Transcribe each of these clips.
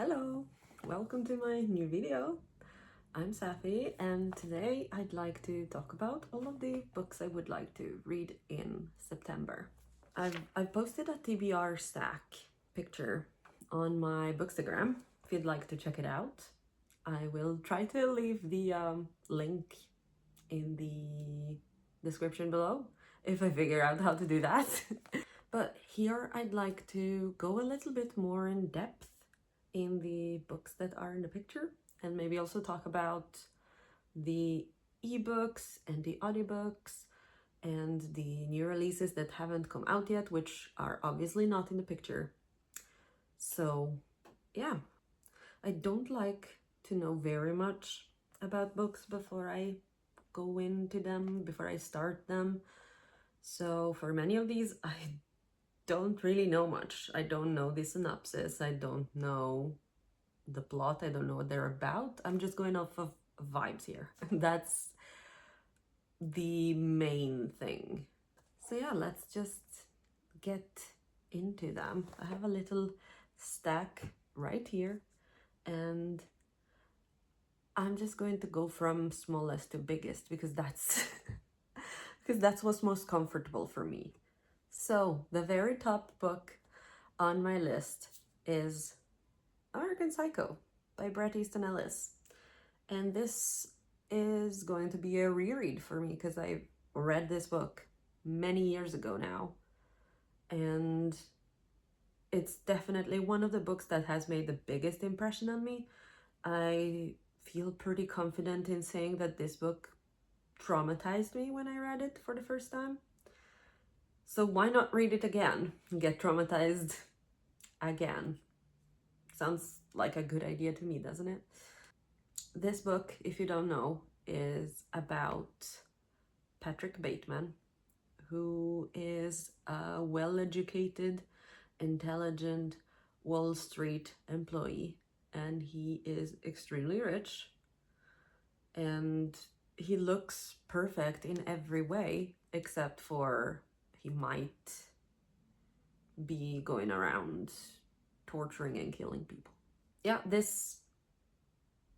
Hello, welcome to my new video. I'm Safi and today I'd like to talk about all of the books I would like to read in September. I've posted a TBR stack picture on my bookstagram if you'd like to check it out. I will try to leave the link in the description below if I figure out how to do that. But here I'd like to go a little bit more in depth in the books that are in the picture and maybe also talk about the ebooks and the audiobooks and the new releases that haven't come out yet, which are obviously not in the picture. So yeah, I don't like to know very much about books before I go into them, before I start them. So for many of these, I don't really know much. I don't know the synopsis. I don't know the plot. I don't know what they're about. I'm just going off of vibes here. That's the main thing. So yeah, let's just get into them. I have a little stack right here and I'm just going to go from smallest to biggest because that's what's most comfortable for me. So the very top book on my list is American Psycho by Bret Easton Ellis. And this is going to be a reread for me because I read this book many years ago now. And it's definitely one of the books that has made the biggest impression on me. I feel pretty confident in saying that this book traumatized me when I read it for the first time. So why not read it again and get traumatized again? Sounds like a good idea to me, doesn't it? This book, if you don't know, is about Patrick Bateman, who is a well-educated, intelligent Wall Street employee, and he is extremely rich, and he looks perfect in every way, except for he might be going around torturing and killing people. Yeah, this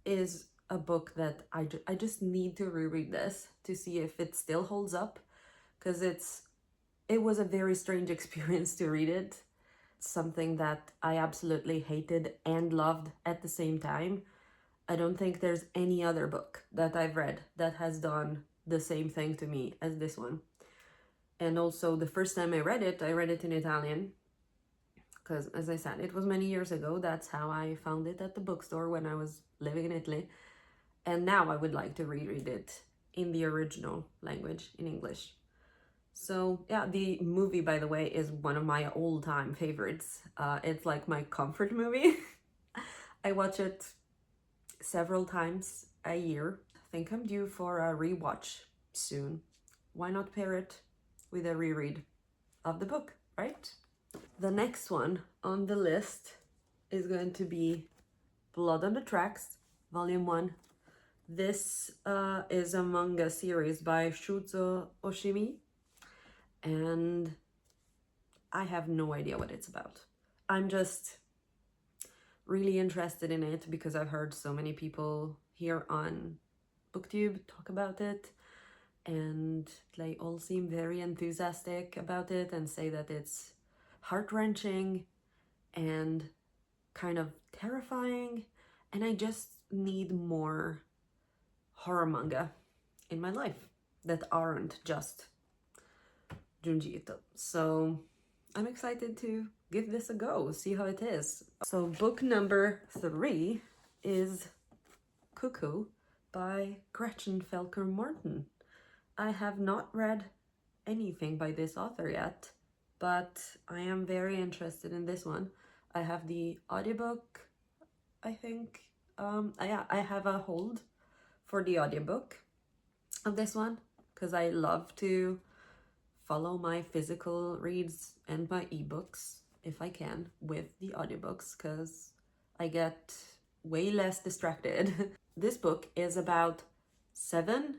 is a book that I just need to reread this to see if it still holds up, because it was a very strange experience to read it. Something that I absolutely hated and loved at the same time. I don't think there's any other book that I've read that has done the same thing to me as this one. And also the first time I read it in Italian, because as I said, it was many years ago. That's how I found it at the bookstore when I was living in Italy. And now I would like to reread it in the original language, in English. So yeah, the movie, by the way, is one of my all-time favorites. It's like my comfort movie. I watch it several times a year. I think I'm due for a rewatch soon. Why not pair it with a reread of the book, right? The next one on the list is going to be Blood on the Tracks, Volume 1. This is a manga series by Shuzo Oshimi, and I have no idea what it's about. I'm just really interested in it because I've heard so many people here on BookTube talk about it, and they all seem very enthusiastic about it and say that it's heart-wrenching and kind of terrifying, and I just need more horror manga in my life that aren't just Junji Ito. So I'm excited to give this a go, see how it is. So book number 3 is Cuckoo by Gretchen Felker Morton. I have not read anything by this author yet, but I am very interested in this one. I have the audiobook, I think. I have a hold for the audiobook of this one because I love to follow my physical reads and my ebooks if I can with the audiobooks because I get way less distracted. This book is about 7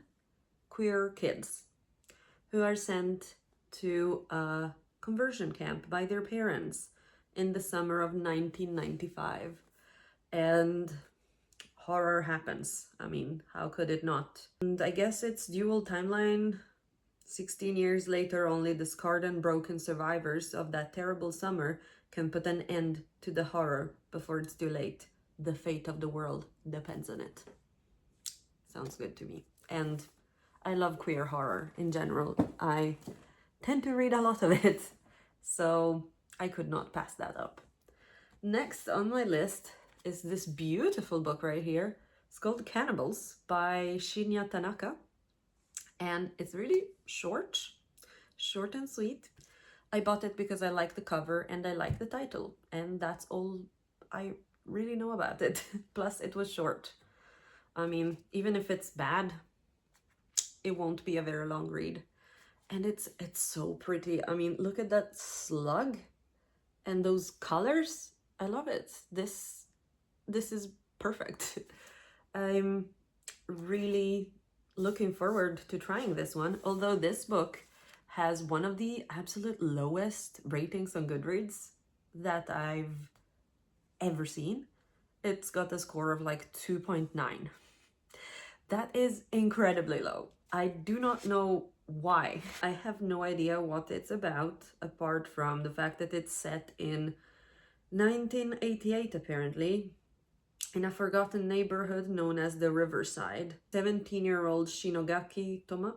queer kids who are sent to a conversion camp by their parents in the summer of 1995. and horror happens. I mean, how could it not? And I guess it's dual timeline. 16 years later, only the scarred and broken survivors of that terrible summer can put an end to the horror before it's too late. The fate of the world depends on it. Sounds good to me. And I love queer horror in general. I tend to read a lot of it, so I could not pass that up. Next on my list is this beautiful book right here. It's called Cannibals by Shinya Tanaka. And it's really short and sweet. I bought it because I like the cover and I like the title, and that's all I really know about it. Plus it was short. I mean, even if it's bad, it won't be a very long read. And it's so pretty. I mean, look at that slug and those colors. I love it. This is perfect. I'm really looking forward to trying this one, although this book has one of the absolute lowest ratings on Goodreads that I've ever seen. It's got a score of like 2.9. That is incredibly low. I do not know why. I have no idea what it's about, apart from the fact that it's set in 1988 apparently, in a forgotten neighborhood known as the Riverside. 17-year-old Shinogaki Toma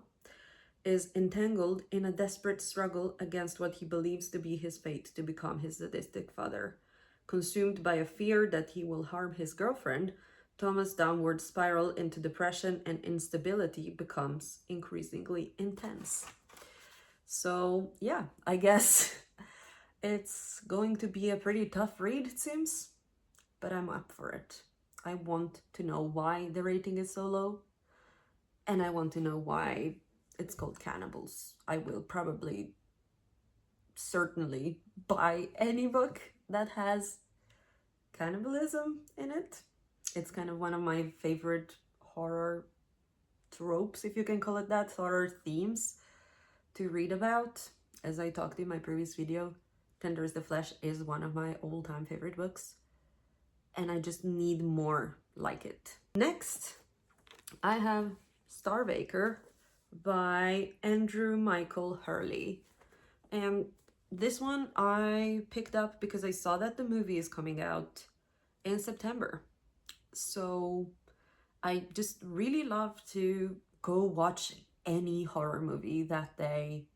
is entangled in a desperate struggle against what he believes to be his fate to become his sadistic father. Consumed by a fear that he will harm his girlfriend, Toma's downward spiral into depression and instability becomes increasingly intense. So yeah, I guess it's going to be a pretty tough read, it seems, but I'm up for it. I want to know why the rating is so low, and I want to know why it's called Cannibals. I will probably, certainly, buy any book that has cannibalism in it. It's kind of one of my favorite horror tropes, if you can call it that, horror themes to read about. As I talked in my previous video, Tender is the Flesh is one of my all-time favorite books, and I just need more like it. Next, I have Starbaker by Andrew Michael Hurley. And this one I picked up because I saw that the movie is coming out in September. So I just really love to go watch any horror movie that they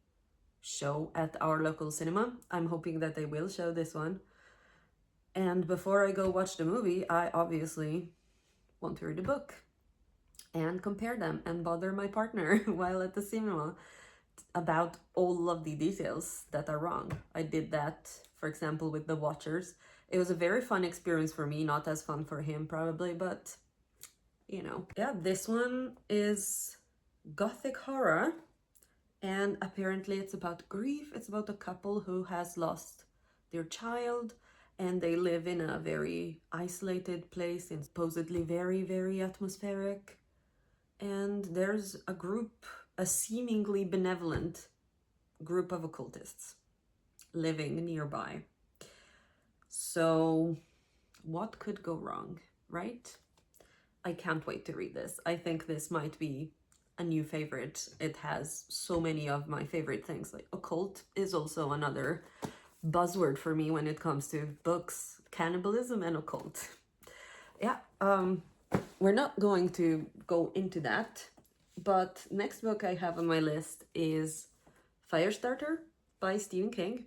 show at our local cinema. I'm hoping that they will show this one. And before I go watch the movie, I obviously want to read the book and compare them and bother my partner while at the cinema about all of the details that are wrong. I did that, for example, with The Watchers. It was a very fun experience for me, not as fun for him probably, but you know. Yeah, this one is gothic horror, and apparently it's about grief. It's about a couple who has lost their child, and they live in a very isolated place and supposedly very, very atmospheric. And there's a group, a seemingly benevolent group of occultists living nearby. So what could go wrong, right? I can't wait to read this. I think this might be a new favorite. It has so many of my favorite things. Like occult is also another buzzword for me when it comes to books, cannibalism and occult. Yeah, we're not going to go into that, but next book I have on my list is Firestarter by Stephen King.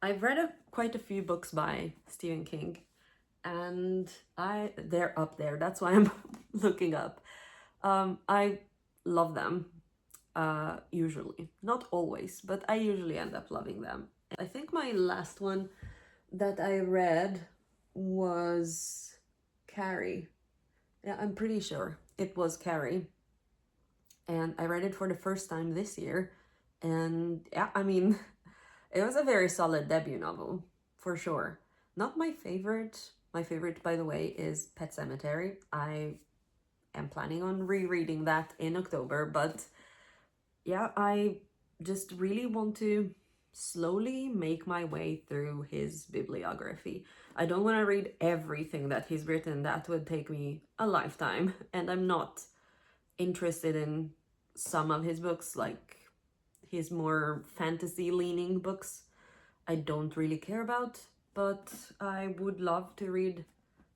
I've read quite a few books by Stephen King, and they're up there. That's why I'm looking up. I love them, usually. Not always, but I usually end up loving them. I think my last one that I read was Carrie. Yeah, I'm pretty sure it was Carrie. And I read it for the first time this year. And yeah, I mean, it was a very solid debut novel, for sure. Not my favorite. My favorite, by the way, is Pet Sematary. I am planning on rereading that in October, but yeah, I just really want to slowly make my way through his bibliography. I don't want to read everything that he's written. That would take me a lifetime, and I'm not interested in some of his books, like his more fantasy leaning books. I don't really care about, but I would love to read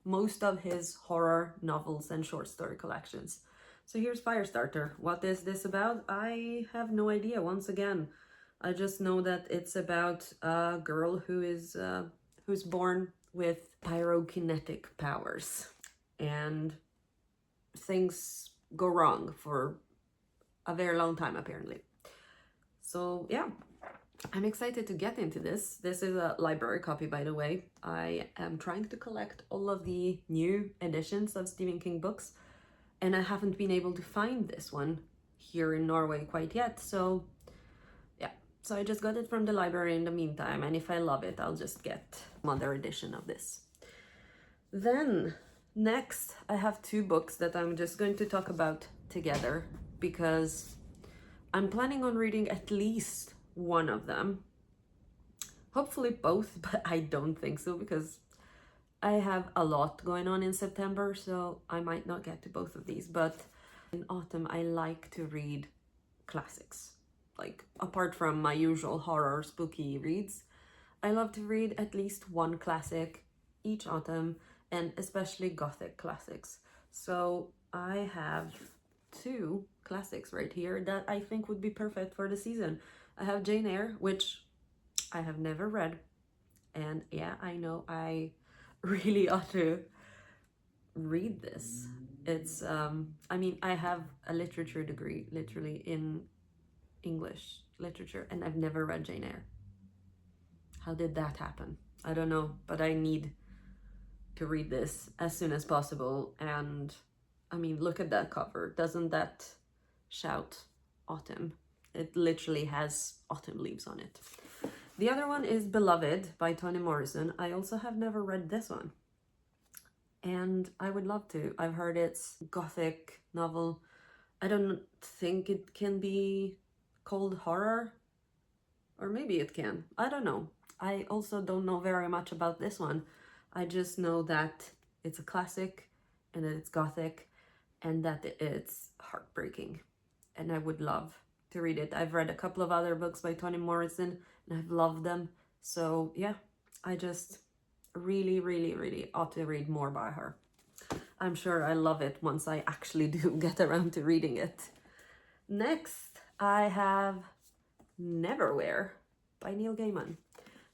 most of his horror novels and short story collections. So here's Firestarter. What is this about? I have no idea. Once again, I just know that it's about a girl who's born with pyrokinetic powers, and things go wrong for a very long time apparently. So yeah, I'm excited to get into this. This is a library copy, by the way. I am trying to collect all of the new editions of Stephen King books, and I haven't been able to find this one here in Norway quite yet. So yeah, so I just got it from the library in the meantime, and if I love it, I'll just get another edition of this. Then next, I have two books that I'm just going to talk about together because I'm planning on reading at least one of them. Hopefully both, but I don't think so because I have a lot going on in September, so I might not get to both of these. But in autumn, I like to read classics. Like, apart from my usual horror spooky reads, I love to read at least one classic each autumn, and especially gothic classics. So I have two classics right here that I think would be perfect for the season. I have Jane Eyre, which I have never read, and yeah, I know I really ought to read this. It's I mean, I have a literature degree literally in English literature, and I've never read Jane Eyre. How did that happen? I don't know, but I need to read this as soon as possible. And I mean, look at that cover. Doesn't that shout autumn? It literally has autumn leaves on it. The other one is Beloved by Toni Morrison. I also have never read this one, and I would love to. I've heard it's gothic novel. I don't think it can be called horror, or maybe it can. I don't know. I also don't know very much about this one. I just know that it's a classic and that it's gothic and that it's heartbreaking, and I would love to read it. I've read a couple of other books by Toni Morrison and I've loved them. So yeah, I just really ought to read more by her. I'm sure I love it once I actually do get around to reading it. Next, I have Neverwhere by Neil Gaiman.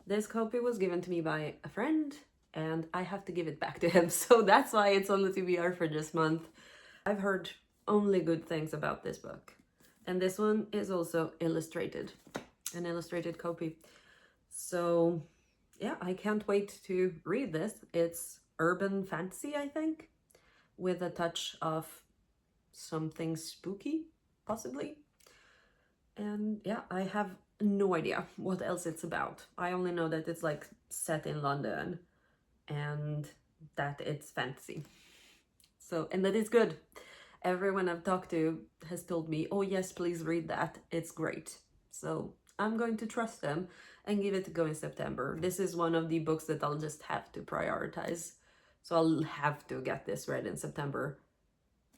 This copy was given to me by a friend, and I have to give it back to him, so that's why it's on the TBR for this month. I've heard only good things about this book, and this one is also illustrated, an illustrated copy. So yeah, I can't wait to read this. It's urban fantasy, I think, with a touch of something spooky, possibly. And yeah, I have no idea what else it's about. I only know that it's like set in London and that it's fantasy. So, and that is good. Everyone I've talked to has told me, oh yes, please read that. It's great. So I'm going to trust them and give it a go in September. This is one of the books that I'll just have to prioritize. So I'll have to get this read in September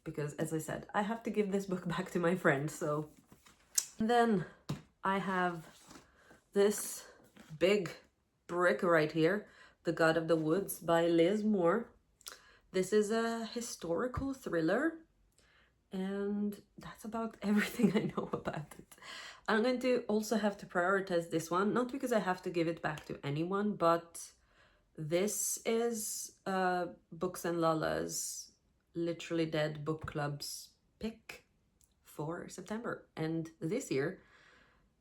because, as I said, I have to give this book back to my friend. So then I have this big brick right here, The God of the Woods by Liz Moore. This is a historical thriller, and that's about everything I know about it. I'm going to also have to prioritize this one, not because I have to give it back to anyone, but this is Books and Lala's Literally Dead Book Club's pick for September. And this year,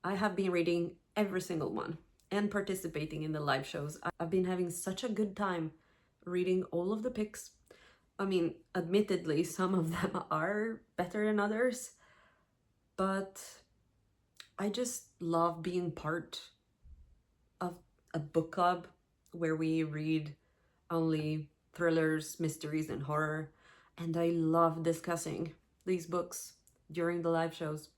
I have been reading every single one and participating in the live shows. I've been having such a good time reading all of the picks. I mean, admittedly, some of them are better than others, but I just love being part of a book club where we read only thrillers, mysteries, and horror. And I love discussing these books during the live shows.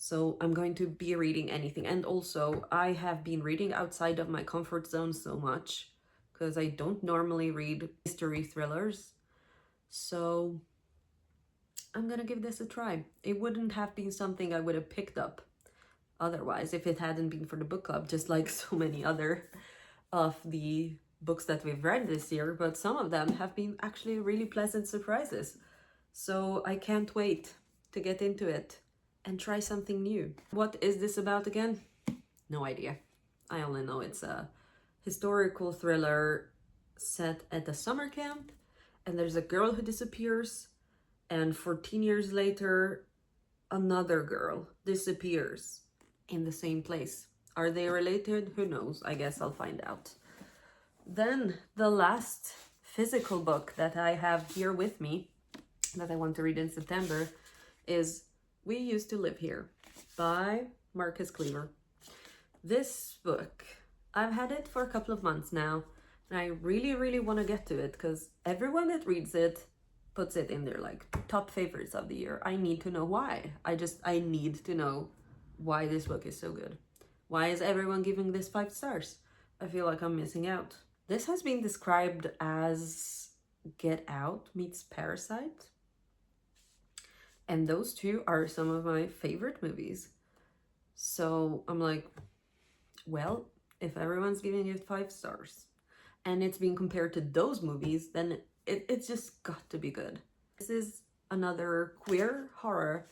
So I'm going to be reading anything. And also, I have been reading outside of my comfort zone so much because I don't normally read mystery thrillers. So I'm gonna give this a try. It wouldn't have been something I would have picked up otherwise if it hadn't been for the book club, just like so many other of the books that we've read this year, but some of them have been actually really pleasant surprises. So I can't wait to get into it and try something new. What is this about again? No idea. I only know it's a historical thriller set at a summer camp, and there's a girl who disappears, and 14 years later, another girl disappears in the same place. Are they related? Who knows? I guess I'll find out. Then the last physical book that I have here with me that I want to read in September is We Used to Live Here by Marcus Cleaver. This book, I've had it for a couple of months now, and I really want to get to it because everyone that reads it puts it in their like top favorites of the year. I need to know why. I need to know why this book is so good. Why is everyone giving this 5 stars? I feel like I'm missing out. This has been described as Get Out meets Parasite. And those two are some of my favorite movies. So I'm like, well, if everyone's giving it 5 stars and it's being compared to those movies, then it's just got to be good. This is another queer horror,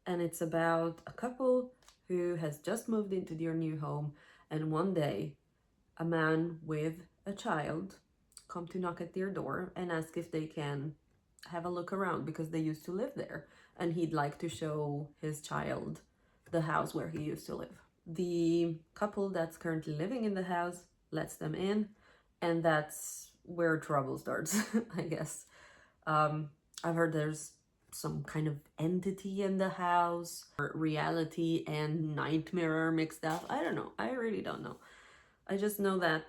and it's about a couple who has just moved into their new home, and one day a man with a child come to knock at their door and ask if they can have a look around because they used to live there, and he'd like to show his child the house where he used to live. The couple that's currently living in the house lets them in, and that's where trouble starts, I guess. I've heard there's some kind of entity in the house, or reality and nightmare mixed up. I don't know. I really don't know. I just know that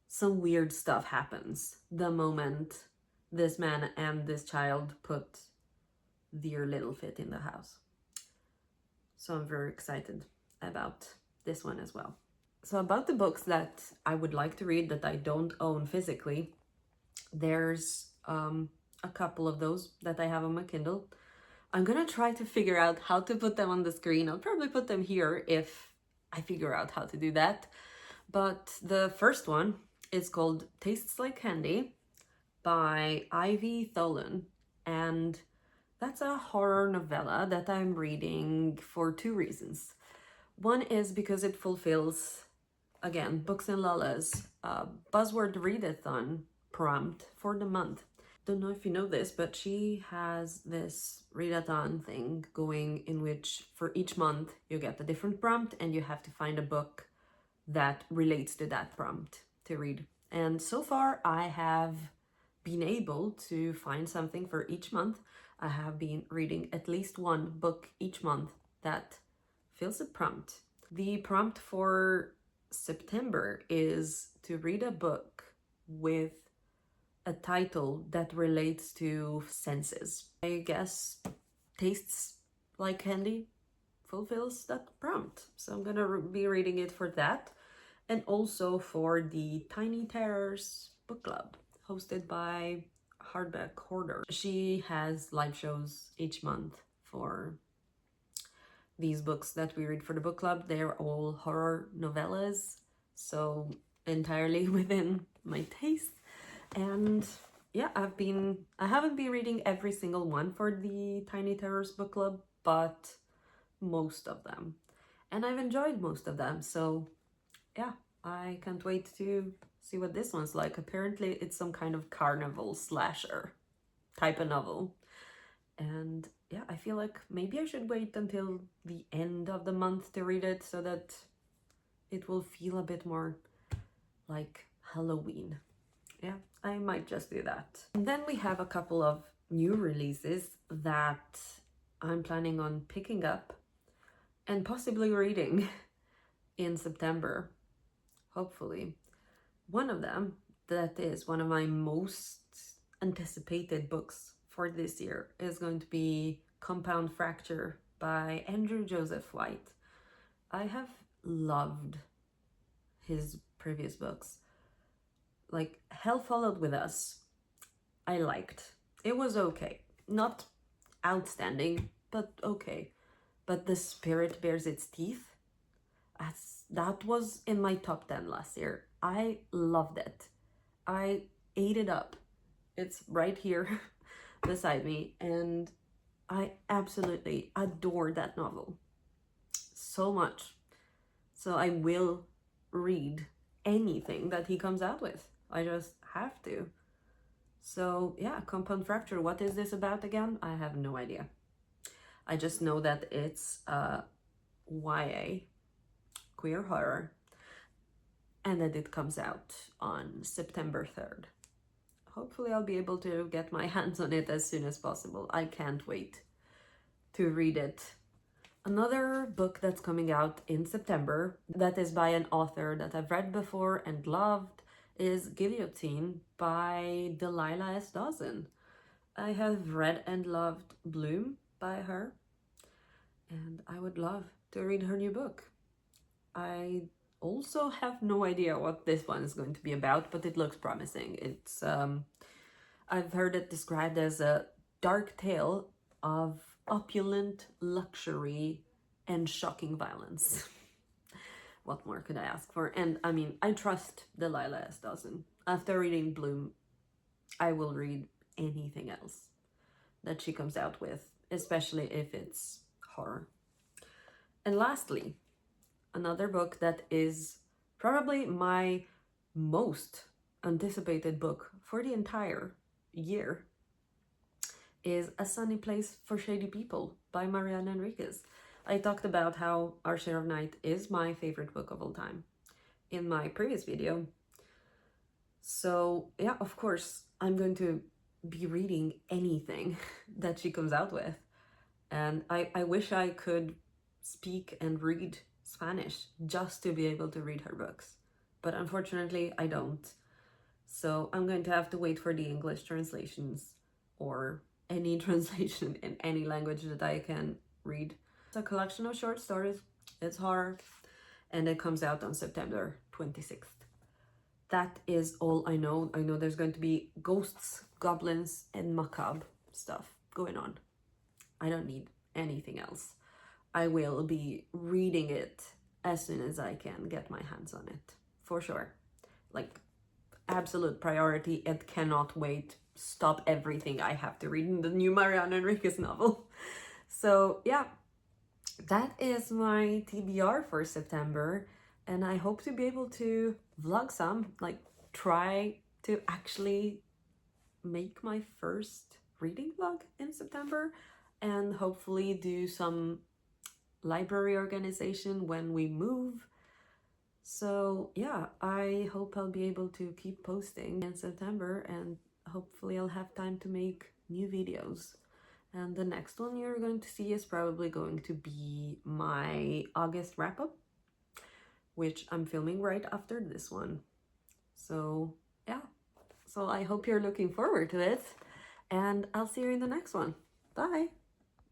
some weird stuff happens the moment this man and this child put their little fit in the house. So I'm very excited about this one as well. So about the books that I would like to read that I don't own physically, there's a couple of those that I have on my Kindle. I'm gonna try to figure out how to put them on the screen. I'll probably put them here if I figure out how to do that. But the first one is called Tastes Like Candy by Ivy Tholen, and that's a horror novella that I'm reading for 2 reasons. One is because it fulfills, again, Books and Lulla's buzzword readathon prompt for the month. Don't know if you know this, but she has this readathon thing going in which for each month you get a different prompt and you have to find a book that relates to that prompt to read. And so far I have been able to find something for each month. I have been reading at least one book each month that fills a prompt. The prompt for September is to read a book with a title that relates to senses. I guess Tastes Like Candy fulfills that prompt. So I'm gonna be reading it for that, and also for the Tiny Terrors book club hosted by Hardback Hoarder. She has live shows each month for these books that we read for the book club. They're all horror novellas, so entirely within my taste. And yeah, I haven't been reading every single one for the Tiny Terrors book club, but most of them. And I've enjoyed most of them, so yeah, I can't wait to see what this one's like. Apparently it's some kind of carnival slasher type of novel. And yeah, I feel like maybe I should wait until the end of the month to read it so that it will feel a bit more like Halloween. Yeah, I might just do that. And then we have a couple of new releases that I'm planning on picking up and possibly reading in September, hopefully. One of them that is one of my most anticipated books for this year is going to be Compound Fracture by Andrew Joseph White. I have loved his previous books. Like Hell Followed With Us, I liked. It was okay. Not outstanding, but okay. But The Spirit Bears Its Teeth, that was in my top 10 last year. I loved it. I ate it up. It's right here beside me, and I absolutely adore that novel so much. So I will read anything that he comes out with. I just have to. So yeah, Compound Fracture, what is this about again? I have no idea. I just know that it's YA, queer horror, and that it comes out on September 3rd. Hopefully I'll be able to get my hands on it as soon as possible. I can't wait to read it. Another book that's coming out in September that is by an author that I've read before and loved is Guillotine by Delilah S. Dawson. I have read and loved Bloom by her, and I would love to read her new book. I also have no idea what this one is going to be about, but it looks promising. It's I've heard it described as a dark tale of opulent luxury and shocking violence. What more could I ask for? And I mean, I trust Delilah S. Dawson. After reading Bloom, I will read anything else that she comes out with, especially if it's horror. And lastly, another book that is probably my most anticipated book for the entire year is A Sunny Place for Shady People by Mariana Enriquez. I talked about how Our Share of Night is my favorite book of all time in my previous video. So yeah, of course, I'm going to be reading anything that she comes out with. And I wish I could speak and read Spanish just to be able to read her books. But unfortunately, I don't. So I'm going to have to wait for the English translations or any translation in any language that I can read. It's a collection of short stories. It's horror, and it comes out on September 26th. That is all I know. I know there's going to be ghosts, goblins, and macabre stuff going on. I don't need anything else. I will be reading it as soon as I can get my hands on it, for sure. Like, absolute priority. It cannot wait. Stop everything I have to read in the new Mariana Enriquez novel. So yeah, that is my TBR for September, and I hope to be able to vlog some, like try to actually make my first reading vlog in September, and hopefully do some library organization when we move. So yeah, I hope I'll be able to keep posting in September, and hopefully I'll have time to make new videos. And the next one you're going to see is probably going to be my August wrap-up, which I'm filming right after this one. So yeah, so I hope you're looking forward to it, and I'll see you in the next one. Bye!